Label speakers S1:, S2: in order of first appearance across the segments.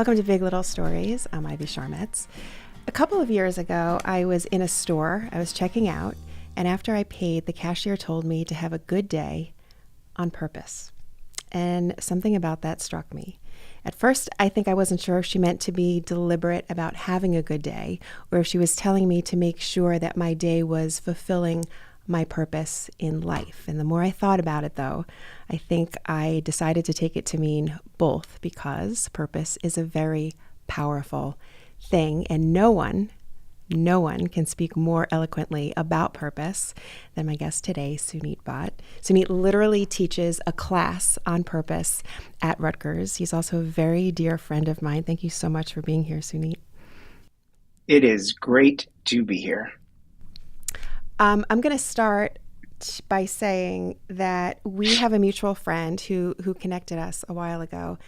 S1: Welcome to Big Little Stories. I'm Ivy Sharmetz. A couple of years ago, I was in a store. I was checking out, and after I paid, the cashier told me to have a good day on purpose. And something about that struck me. At first, I think I wasn't sure if she meant to be deliberate about having a good day, or if she was telling me to make sure that my day was fulfilling my purpose in life. And the more I thought about it, though, I think I decided to take it to mean both, because purpose is a very powerful thing, and no one can speak more eloquently about purpose than my guest today, Suneet Bhatt. Suneet literally teaches a class on purpose at Rutgers. He's also a very dear friend of mine. Thank you so much for being here, Suneet.
S2: It is great to be here.
S1: I'm going to start by saying that we have a mutual friend who connected us a while ago.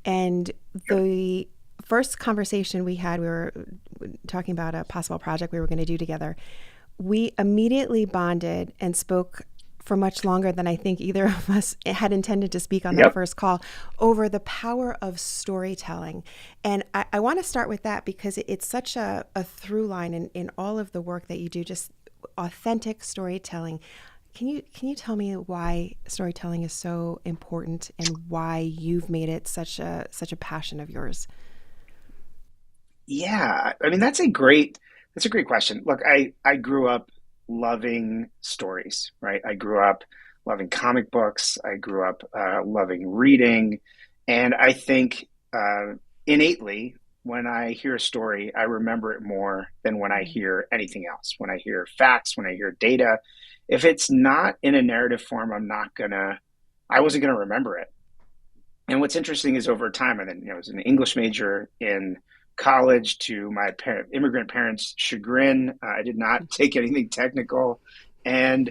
S1: And the first conversation we had, we were talking about a possible project we were going to do together. We immediately bonded and spoke for much longer than I think either of us had intended to speak on that first call, over the power of storytelling. And I want to start with that because it's such a through line in all of the work that you do, just authentic storytelling. Can you tell me why storytelling is so important and why you've made it such a passion of yours?
S2: Yeah, I mean that's a great question. Look, I grew up loving stories, right? I grew up loving comic books. I grew up loving reading, and I think innately when I hear a story, I remember it more than when I hear anything else. When I hear facts, when I hear data, if it's not in a narrative form, I wasn't gonna remember it. And what's interesting is over time, and then I was an English major in college to my immigrant parents' chagrin. I did not take anything technical, and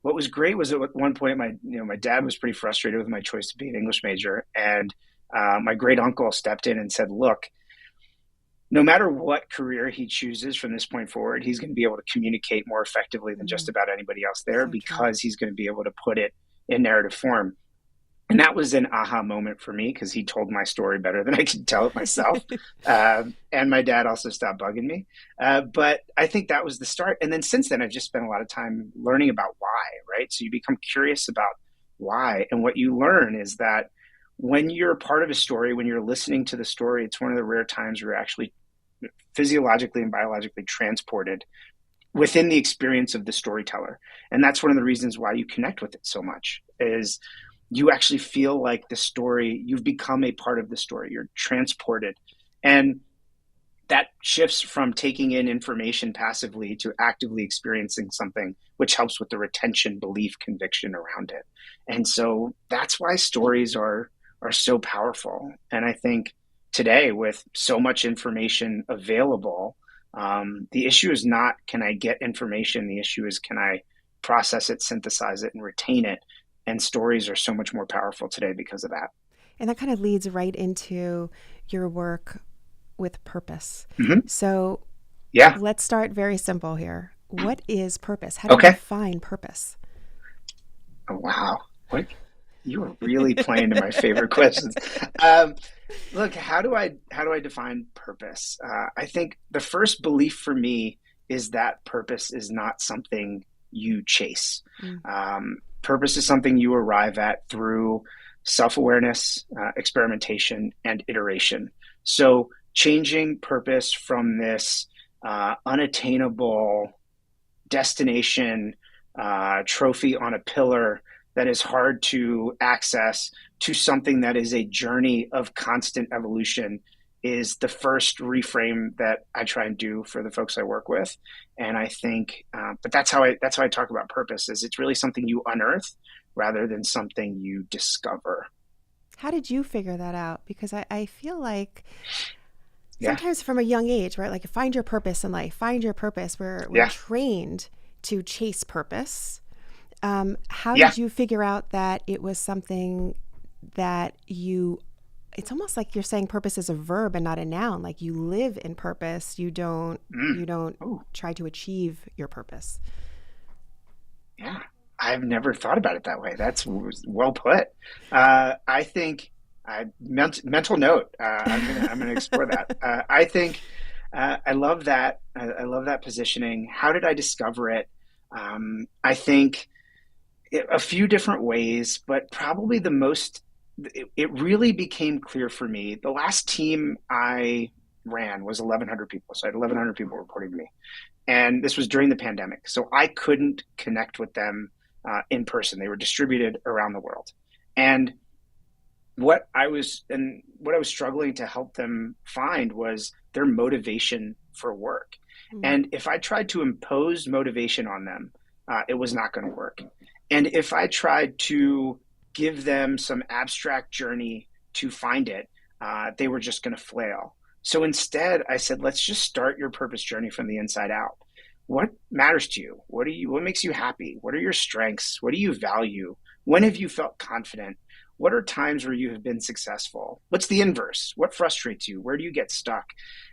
S2: what was great was at one point my dad was pretty frustrated with my choice to be an English major, and my great uncle stepped in and said, "Look, no matter what career he chooses from this point forward, he's going to be able to communicate more effectively than just about anybody else there
S1: So true.
S2: because he's going to be able to put it in narrative form." And that was an aha moment for me because he told my story better than I could tell it myself. And my dad also stopped bugging me. But I think that was the start. And then since then, I've just spent a lot of time learning about why, right? So you become curious about why. And what you learn is that when you're a part of a story, when you're listening to the story, it's one of the rare times where you're actually physiologically and biologically transported within the experience of the storyteller. And that's one of the reasons why you connect with it so much is you actually feel like the story, you've become a part of the story, you're transported. And that shifts from taking in information passively to actively experiencing something, which helps with the retention, belief, conviction around it. And so that's why stories are so powerful. And I think today, with so much information available, the issue is not can I get information? The issue is can I process it, synthesize it, and retain it? And stories are so much more powerful today because of that.
S1: And that kind of leads right into your work with purpose.
S2: Hmm.
S1: So
S2: Yeah.
S1: let's start very simple here. What is purpose? How do you
S2: Okay.
S1: define purpose?
S2: Oh, wow. What you were really playing to my favorite questions. Um, Look, how do I define purpose? I think the first belief for me is that purpose is not something you chase.
S1: Mm.
S2: Purpose is something you arrive at through self-awareness, experimentation, and iteration. So changing purpose from this unattainable destination, trophy on a pillar that is hard to access to something that is a journey of constant evolution is the first reframe that I try and do for the folks I work with. And I think, but that's how I talk about purpose is it's really something you unearth rather than something you discover.
S1: How did you figure that out? Because I feel like
S2: Yeah.
S1: sometimes from a young age, right? Like find your purpose in life, find your purpose. We're
S2: Yeah.
S1: trained to chase purpose. How
S2: Yeah.
S1: did you figure out that it was something that it's almost like you're saying purpose is a verb and not a noun. Like you live in purpose. You
S2: Mm.
S1: don't
S2: Oh,
S1: try to achieve your purpose.
S2: yeah. I've never thought about it that way. That's well put. I think Mental note. I'm gonna explore that. I think I love that. I love that positioning. How did I discover it? I think a few different ways, but probably the most. It really became clear for me. The last team I ran was 1,100 people, so I had 1,100 people reporting to me, and this was during the pandemic, so I couldn't connect with them in person. They were distributed around the world, and what I was struggling to help them find was their motivation for work.
S1: Mm.
S2: And if I tried to impose motivation on them, it was not going to work. And if I tried to give them some abstract journey to find it, they were just going to flail. So instead, I said, let's just start your purpose journey from the inside out. What matters to you? What makes you happy? What are your strengths? What do you value? When have you felt confident? What are times where you have been successful? What's the inverse? What frustrates you? Where do you get stuck?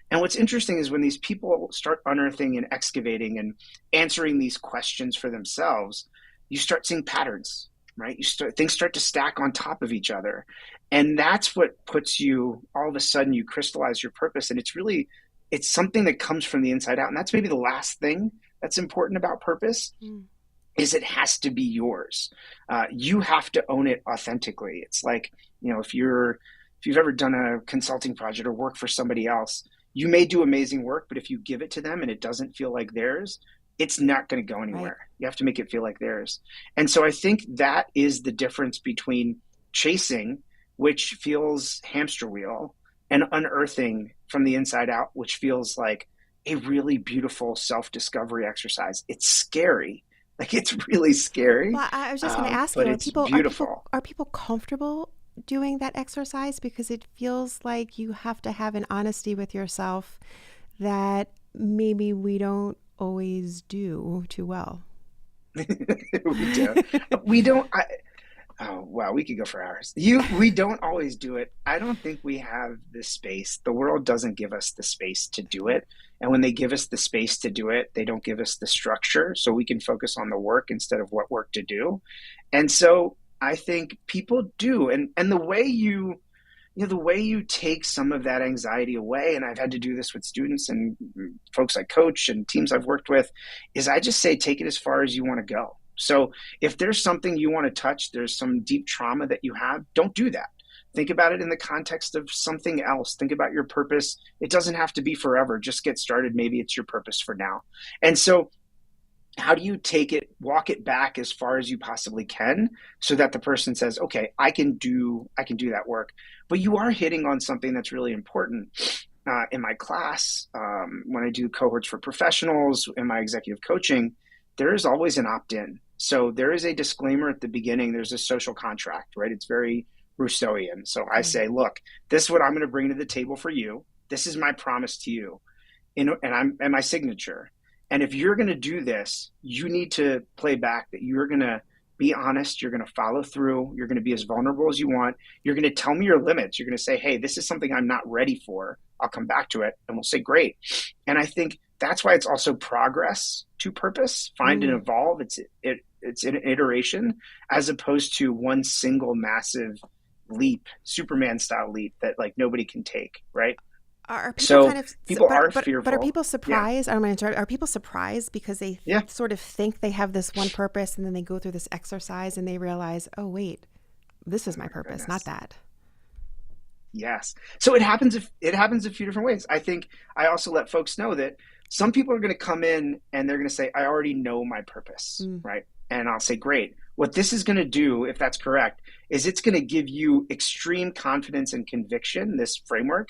S2: And what's interesting is when these people start unearthing and excavating and answering these questions for themselves, you start seeing patterns, right? Things start to stack on top of each other. And that's what puts you, all of a sudden you crystallize your purpose. And it's something that comes from the inside out. And that's maybe the last thing that's important about purpose.
S1: Mm.
S2: Is it has to be yours. You have to own it authentically. It's like, if you've ever done a consulting project or work for somebody else, you may do amazing work, but if you give it to them and it doesn't feel like theirs, it's not going to go
S1: Right.
S2: anywhere. You have to make it feel like theirs. And so I think that is the difference between chasing, which feels hamster wheel, and unearthing from the inside out, which feels like a really beautiful self-discovery exercise. It's scary. Like it's really scary,
S1: Well, I was just going to ask you,
S2: but it's beautiful.
S1: are people comfortable doing that exercise? Because it feels like you have to have an honesty with yourself that maybe we don't always do too well.
S2: We do. We don't. Oh wow, we could go for hours. We don't always do it. I don't think we have the space. The world doesn't give us the space to do it. And when they give us the space to do it, they don't give us the structure so we can focus on the work instead of what work to do. And so I think people do. And the way you take some of that anxiety away, and I've had to do this with students and folks I coach and teams I've worked with, is I just say take it as far as you want to go. So if there's something you want to touch, there's some deep trauma that you have, don't do that. Think about it in the context of something else. Think about your purpose. It doesn't have to be forever. Just get started. Maybe it's your purpose for now. And so how do you take it, walk it back as far as you possibly can so that the person says, okay, I can do that work. But you are hitting on something that's really important. In my class, when I do cohorts for professionals in my executive coaching, there is always an opt-in. So there is a disclaimer at the beginning. There's a social contract, right? It's very Rousseauian. So I say, look, this is what I'm going to bring to the table for you. This is my promise to you, and my signature. And if you're going to do this, you need to play back that you're going to be honest. You're going to follow through. You're going to be as vulnerable as you want. You're going to tell me your limits. You're going to say, hey, this is something I'm not ready for. I'll come back to it. And we'll say, great. And I think that's why it's also progress to purpose, find and evolve. It's an iteration as opposed to one single massive leap, Superman style leap that like nobody can take, right?
S1: Are people
S2: So
S1: kind of,
S2: people are
S1: but are
S2: fearful.
S1: people
S2: Yeah.
S1: surprised? I don't mind interrupt. Are people surprised because they
S2: Yeah.
S1: sort of think they have this one purpose and then they go through this exercise and they realize, oh, wait, this is my purpose, not
S2: Goodness.
S1: that.
S2: Yes. So it happens a few different ways. I think I also let folks know that some people are going to come in and they're going to say, I already know my purpose,
S1: Mm.
S2: right? And I'll say, great. What this is going to do, if that's correct, is it's going to give you extreme confidence and conviction, this framework,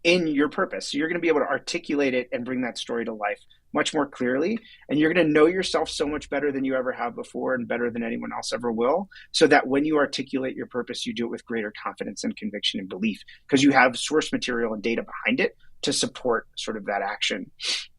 S2: in your purpose. So you're going to be able to articulate it and bring that story to life much more clearly. And you're going to know yourself so much better than you ever have before and better than anyone else ever will. So that when you articulate your purpose, you do it with greater confidence and conviction and belief because you have source material and data behind it to support sort of that action.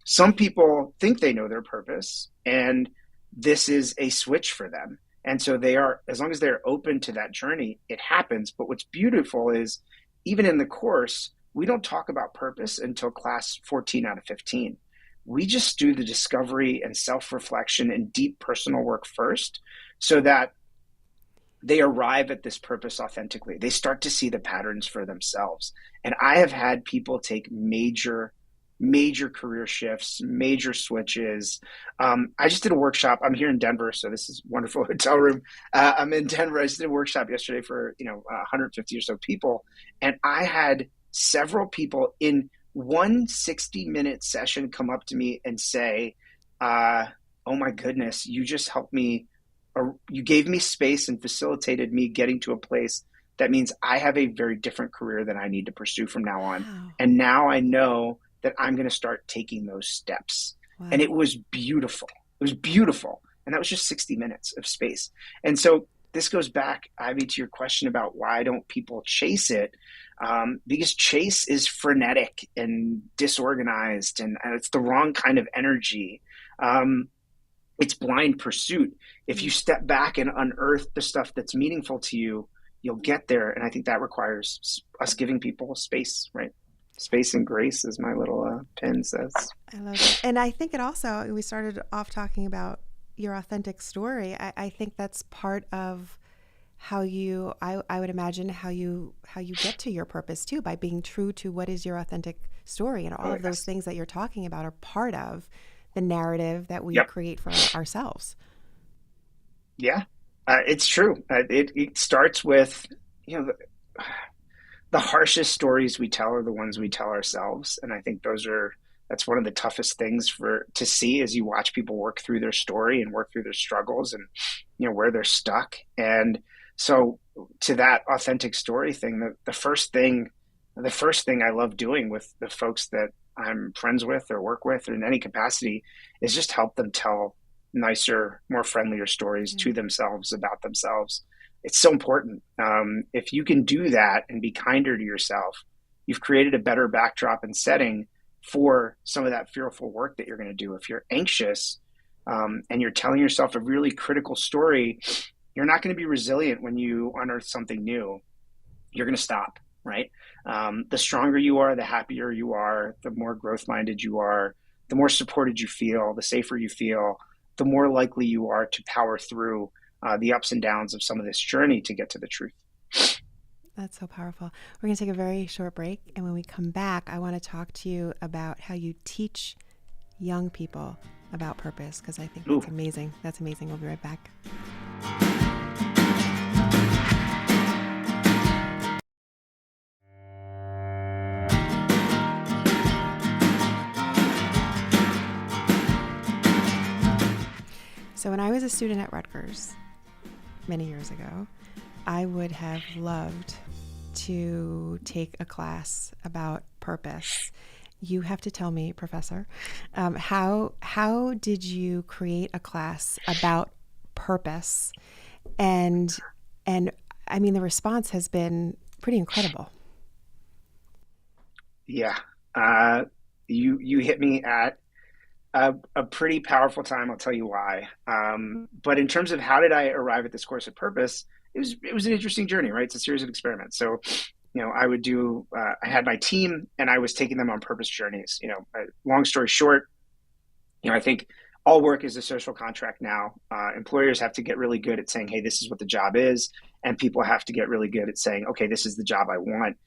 S2: Some people think they know their purpose and this is a switch for them. And so they are, as long as they're open to that journey, it happens. But what's beautiful is even in the course, we don't talk about purpose until class 14 out of 15. We just do the discovery and self-reflection and deep personal work first so that they arrive at this purpose authentically. They start to see the patterns for themselves. And I have had people take major career shifts, major switches. I just did a workshop. I'm here in Denver, so this is a wonderful hotel room. I'm in Denver. I just did a workshop yesterday for 150 or so people, and I had several people in one 60-minute session come up to me and say, "Oh my goodness, you just helped me. Or you gave me space and facilitated me getting to a place that means I have a very different career that I need to pursue from now on.
S1: Wow.
S2: And now I know that I'm going to start taking those steps."
S1: Wow.
S2: And it was beautiful. It was beautiful. And that was just 60 minutes of space. And so this goes back, Ivy, to your question about why don't people chase it? Because chase is frenetic and disorganized, and it's the wrong kind of energy. It's blind pursuit. If you step back and unearth the stuff that's meaningful to you, you'll get there. And I think that requires us giving people space, right? Space and grace, as my little pen says.
S1: I love it. And I think it also, we started off talking about your authentic story. I think that's part of how you, I would imagine how you get to your purpose too, by being true to what is your authentic story. And all of those things that you're talking about are part of the narrative that we create for ourselves.
S2: Yeah, it's true. It starts with, the harshest stories we tell are the ones we tell ourselves. And I think that's one of the toughest things to see as you watch people work through their story and work through their struggles and, where they're stuck. And so to that authentic story thing, the first thing I love doing with the folks that I'm friends with or work with or in any capacity is just help them tell nicer, more friendlier stories to themselves about themselves. It's so important. If you can do that and be kinder to yourself, you've created a better backdrop and setting for some of that fearful work that you're going to do. If you're anxious and you're telling yourself a really critical story, you're not going to be resilient when you unearth something new. You're going to stop, right? The stronger you are, the happier you are, the more growth-minded you are, the more supported you feel, the safer you feel, the more likely you are to power through the ups and downs of some of this journey to get to the truth.
S1: That's so powerful. We're going to take a very short break. And when we come back, I want to talk to you about how you teach young people about purpose, because I think that's amazing. That's amazing. We'll be right back. So when I was a student at Rutgers many years ago, I would have loved to take a class about purpose. You have to tell me, Professor, how did you create a class about purpose? And I mean, the response has been pretty incredible.
S2: Yeah, you hit me at a pretty powerful time. I'll tell you why. But in terms of how did I arrive at this course of purpose, it was an interesting journey, right? It's a series of experiments. So, I had my team and I was taking them on purpose journeys. Long story short, I think all work is a social contract now. Employers have to get really good at saying, hey, this is what the job is. And people have to get really good at saying, okay, this is the job I want.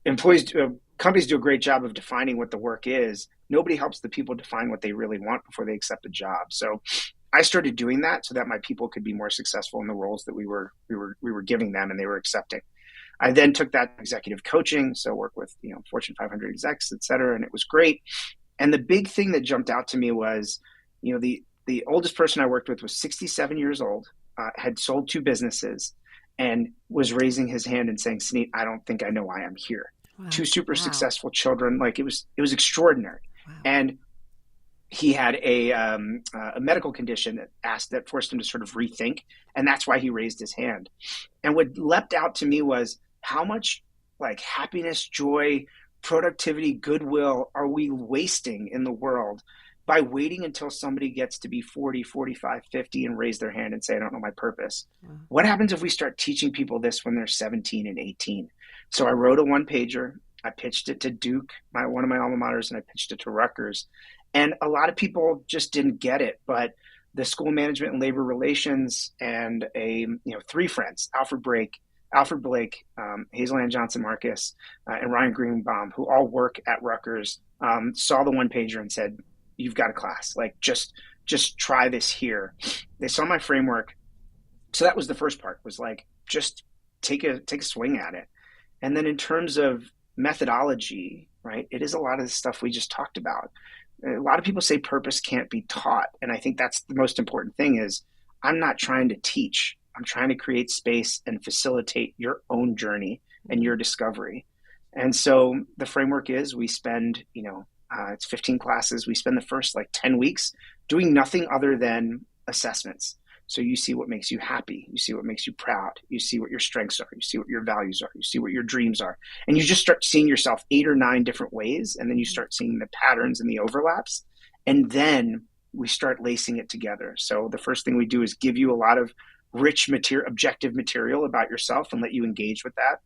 S2: Companies do a great job of defining what the work is. Nobody helps the people define what they really want before they accept a job. So I started doing that so that my people could be more successful in the roles that we were giving them and they were accepting. I then took that executive coaching, so work with Fortune 500 execs, et cetera, and it was great. And the big thing that jumped out to me was, the oldest person I worked with was 67 years old, had sold 2 businesses, and was raising his hand and saying, Suneet, I don't think I know why I'm here. Wow. 2 super successful children. Like it was extraordinary. Wow. And he had a medical condition that forced him to sort of rethink. And that's why he raised his hand. And what leapt out to me was how much like happiness, joy, productivity, goodwill are we wasting in the world by waiting until somebody gets to be 40, 45, 50 and raise their hand and say, I don't know my purpose. Wow. What happens if we start teaching people this when they're 17 and 18? So I wrote a 1-pager. I pitched it to Duke, one of my alma maters, and I pitched it to Rutgers. And a lot of people just didn't get it. But the school management and labor relations, and three friends, Alfred Blake, Hazel Ann Johnson Marcus, and Ryan Greenbaum, who all work at Rutgers, saw the one pager and said, "You've got a class. Like just try this here." They saw my framework, so that was the first part. Was like just take a swing at it. And then in terms of methodology, right? It is a lot of the stuff we just talked about. A lot of people say purpose can't be taught, and I think that's the most important thing. Is I'm not trying to teach. I'm trying to create space and facilitate your own journey and your discovery. And so the framework is we spend, it's 15 classes. We spend the first like 10 weeks doing nothing other than assessments. So you see what makes you happy. You see what makes you proud. You see what your strengths are. You see what your values are. You see what your dreams are. And you just start seeing yourself 8 or 9 different ways. And then you start seeing the patterns and the overlaps. And then we start lacing it together. So the first thing we do is give you a lot of rich objective material about yourself and let you engage with that.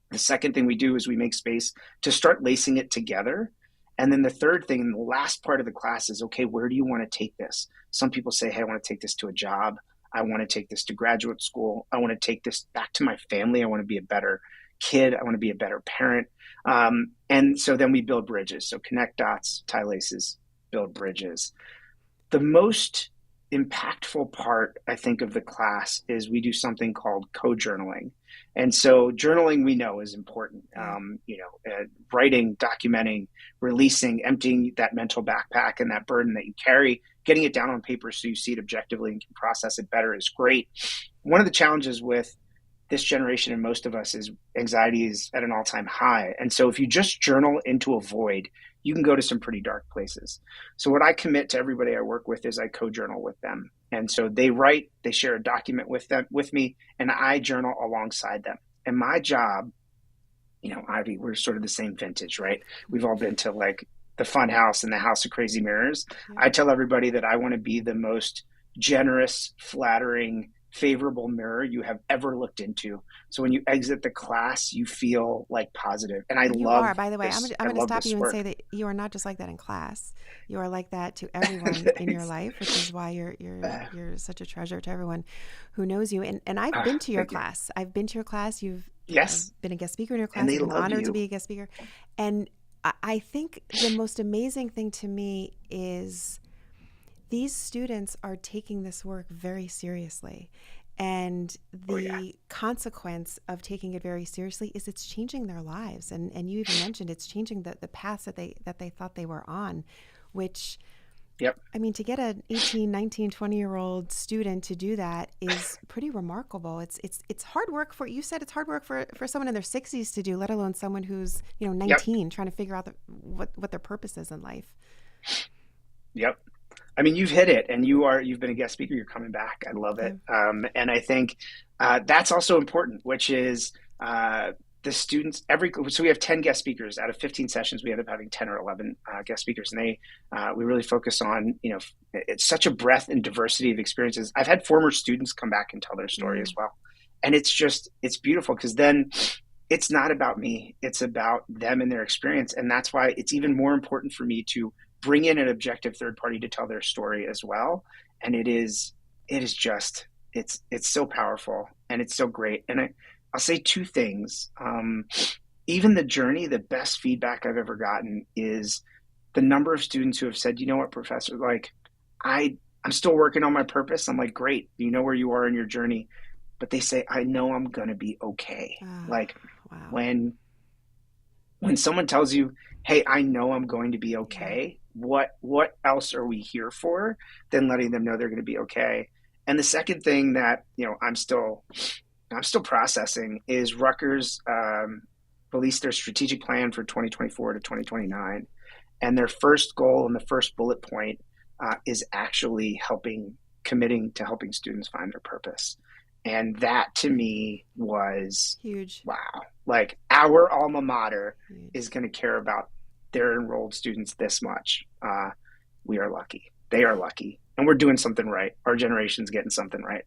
S2: The second thing we do is we make space to start lacing it together. And then the third thing, and the last part of the class is, okay, where do you want to take this? Some people say, hey, I want to take this to a job. I want to take this to graduate school. I want to take this back to my family. I want to be a better kid. I want to be a better parent. And so then we build bridges. So connect dots, tie laces, build bridges. The most impactful part, I think, of the class is we do something called co-journaling. And so journaling, we know, is important. Writing, documenting, releasing, emptying that mental backpack and that burden that you carry, getting it down on paper so you see it objectively and can process it better is great. One of the challenges with this generation and most of us is anxiety is at an all-time high. And so if you just journal into a void, you can go to some pretty dark places. So what I commit to everybody I work with is I co-journal with them. And so they write, they share a document with me, and I journal alongside them. And my job, Ivy, we're sort of the same vintage, right? We've all been to like the fun house and the house of crazy mirrors. I tell everybody that I want to be the most generous, flattering, favorable mirror you have ever looked into. So when you exit the class, you feel like positive. And
S1: you
S2: love
S1: are, by the way, I'm going to stop you and
S2: work.
S1: say that you are not just like that in class. You are like that to everyone in your life, which is why you're such a treasure to everyone who knows you. And I've been to your class. I've been to your class.
S2: Yes.
S1: I've been a guest speaker in your class.
S2: And they
S1: I've been
S2: love
S1: honored
S2: you.
S1: to be a guest speaker. And I think the most amazing thing to me is these students are taking this work very seriously. And the consequence of taking it very seriously is it's changing their lives. And you even mentioned it's changing the paths that they thought they were on, which, I mean, to get an 18, 19, 20-year-old student to do that is pretty remarkable. It's hard work you said it's hard work for someone in their 60s to do, let alone someone who's, 19 trying to figure out what their purpose is in life.
S2: Yep. I mean, you've hit it, and you've been a guest speaker. You're coming back. I love it. And I think that's also important, which is the students. So we have 10 guest speakers out of 15 sessions. We end up having 10 or 11 guest speakers, and we really focus on, it's such a breadth and diversity of experiences. I've had former students come back and tell their story as well, and it's beautiful because then it's not about me. It's about them and their experience, and that's why it's even more important for me to bring in an objective third party to tell their story as well. And it's so powerful and it's so great. And I'll say 2 things. Even the journey, the best feedback I've ever gotten is the number of students who have said, you know what, professor, like I'm still working on my purpose. I'm like, great. You know where you are in your journey, but they say, I know I'm going to be okay. When someone tells you, hey, I know I'm going to be okay, what else are we here for than letting them know they're going to be okay? And the second thing that, I'm still processing is Rutgers released their strategic plan for 2024 to 2029. And their first goal and the first bullet point is actually committing to helping students find their purpose. And that to me was
S1: huge.
S2: Wow. Like our alma mater is going to care about their enrolled students this much. We are lucky. They are lucky. And we're doing something right. Our generation's getting something right.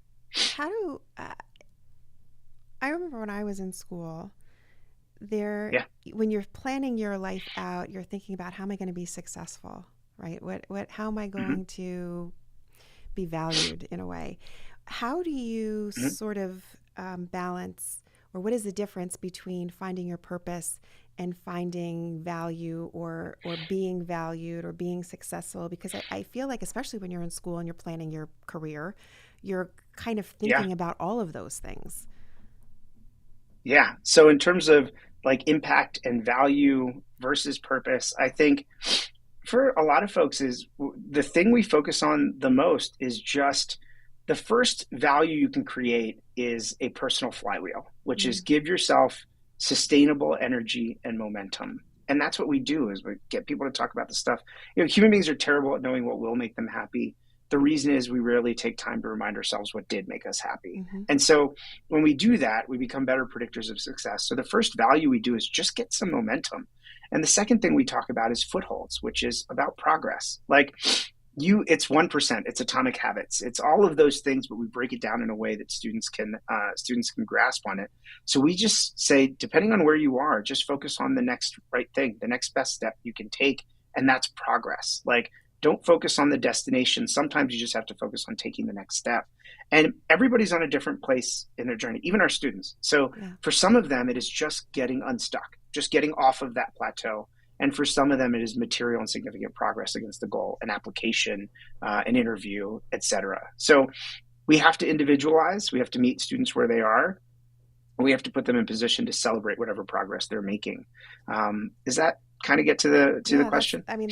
S1: I remember when I was in school, when you're planning your life out, you're thinking about how am I going to be successful, right? How am I going to be valued in a way. How do you
S2: Mhm.
S1: sort of balance, or what is the difference between finding your purpose and finding value, or being valued, or being successful? Because I feel like, especially when you're in school and you're planning your career, you're kind of
S2: Yeah.
S1: thinking about all of those things.
S2: Yeah. So in terms of like impact and value versus purpose, I think for a lot of folks is the thing we focus on the most is just the first value you can create is a personal flywheel, which is
S1: Mm.
S2: give yourself sustainable energy and momentum. And that's what we do is we get people to talk about the stuff. Human beings are terrible at knowing what will make them happy. The reason is we rarely take time to remind ourselves what did make us happy.
S1: Hmm.
S2: And so when we do that, we become better predictors of success. So the first value we do is just get some momentum. And the second thing we talk about is footholds, which is about progress. Like it's 1%, it's atomic habits, it's all of those things, but we break it down in a way that students can grasp on it. So we just say, depending on where you are, just focus on the next right thing, the next best step you can take, and that's progress. Like, don't focus on the destination. Sometimes you just have to focus on taking the next step. And everybody's on a different place in their journey, even our students. So
S1: Yeah.
S2: for some of them, it is just getting unstuck, just getting off of that plateau. And for some of them, it is material and significant progress against the goal, an application, an interview, etc. So we have to individualize. We have to meet students where they are. We have to put them in position to celebrate whatever progress they're making. Does that kind of get to the
S1: Yeah, that's,
S2: question?
S1: I mean,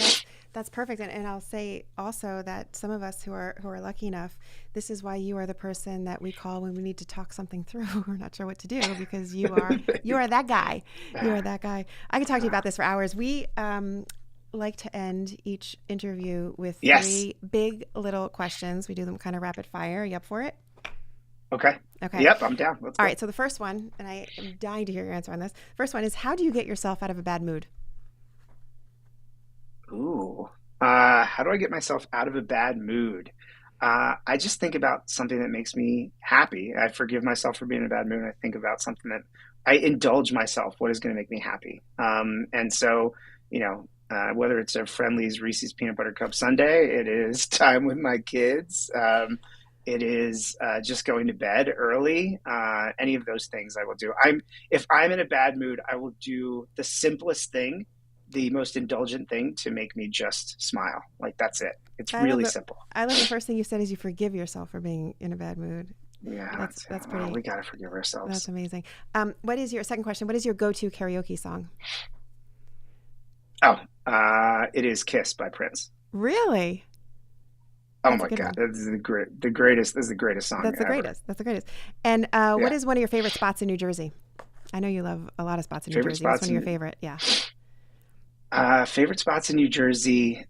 S1: that's perfect. And I'll say also that some of us who are lucky enough, this is why you are the person that we call when we need to talk something through. We're not sure what to do, because you are that guy. You are that guy. I could talk to you about this for hours. We like to end each interview with
S2: Yes.
S1: three big little questions. We do them kind of rapid fire. Are you up for it?
S2: Okay.
S1: Okay.
S2: Yep, I'm down. Let's
S1: All
S2: go.
S1: right. So the first one, and I am dying to hear your answer on this. First one is, how do you get yourself out of a bad mood?
S2: Ooh. How do I get myself out of a bad mood? I just think about something that makes me happy. I forgive myself for being in a bad mood. I think about something that I indulge myself. What is going to make me happy? And so, whether it's a Friendly's Reese's Peanut Butter Cup Sundae, it is time with my kids. It is just going to bed early. Any of those things I will do. If I'm in a bad mood, I will do the simplest thing, the most indulgent thing to make me just smile. Like that's it. It's
S1: I love
S2: really
S1: the
S2: simple.
S1: I love the first thing you said is you forgive yourself for being in a bad mood.
S2: Yeah,
S1: That's
S2: well,
S1: pretty.
S2: we gotta forgive
S1: That's
S2: ourselves.
S1: amazing. What is your second question? What is your go-to karaoke song?
S2: Oh, it is "Kiss" by Prince.
S1: Really?
S2: Oh
S1: That's a
S2: my
S1: good
S2: God,
S1: one.
S2: the greatest. This is the greatest song
S1: That's the
S2: ever.
S1: greatest. That's the greatest. And what
S2: Yeah,
S1: is one of your favorite spots in New Jersey? I know you love a lot of spots in New
S2: favorite
S1: Jersey. What's one
S2: spots
S1: of your
S2: in
S1: favorite? Yeah.
S2: favorite spots in New Jersey.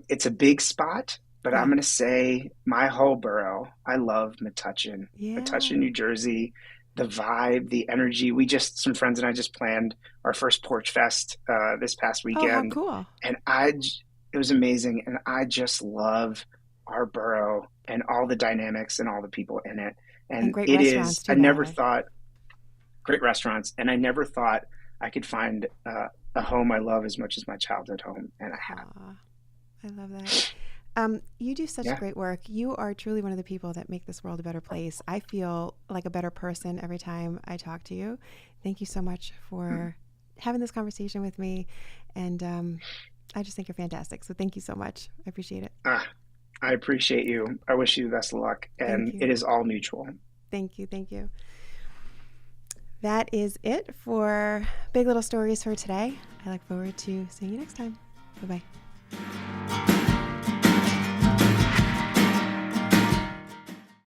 S2: It's a big spot, but I'm
S1: Yeah.
S2: gonna say my whole borough. I love Metuchen,
S1: Yeah.
S2: Metuchen, New Jersey. The vibe, the energy. Some friends and I just planned our first Porch Fest this past
S1: Oh, how
S2: weekend,
S1: cool.
S2: and it was amazing. And I just love our borough and all the dynamics and all the people in it.
S1: And
S2: And
S1: great
S2: it is,
S1: restaurants
S2: I
S1: too, by the
S2: never
S1: way.
S2: thought great restaurants, and I never thought I could find a home I love as much as my childhood home, and I have.
S1: Aw, I love that. You do such
S2: Yeah.
S1: great work. You are truly one of the people that make this world a better place. I feel like a better person every time I talk to you. Thank you so much for having this conversation with me. And I just think you're fantastic. So thank you so much. I appreciate it.
S2: Ah, I appreciate you. I wish you the best of luck,
S1: Thank
S2: and
S1: you.
S2: it is all mutual.
S1: Thank you. Thank you. That is it for Big Little Stories for today. I look forward to seeing you next time. Bye bye.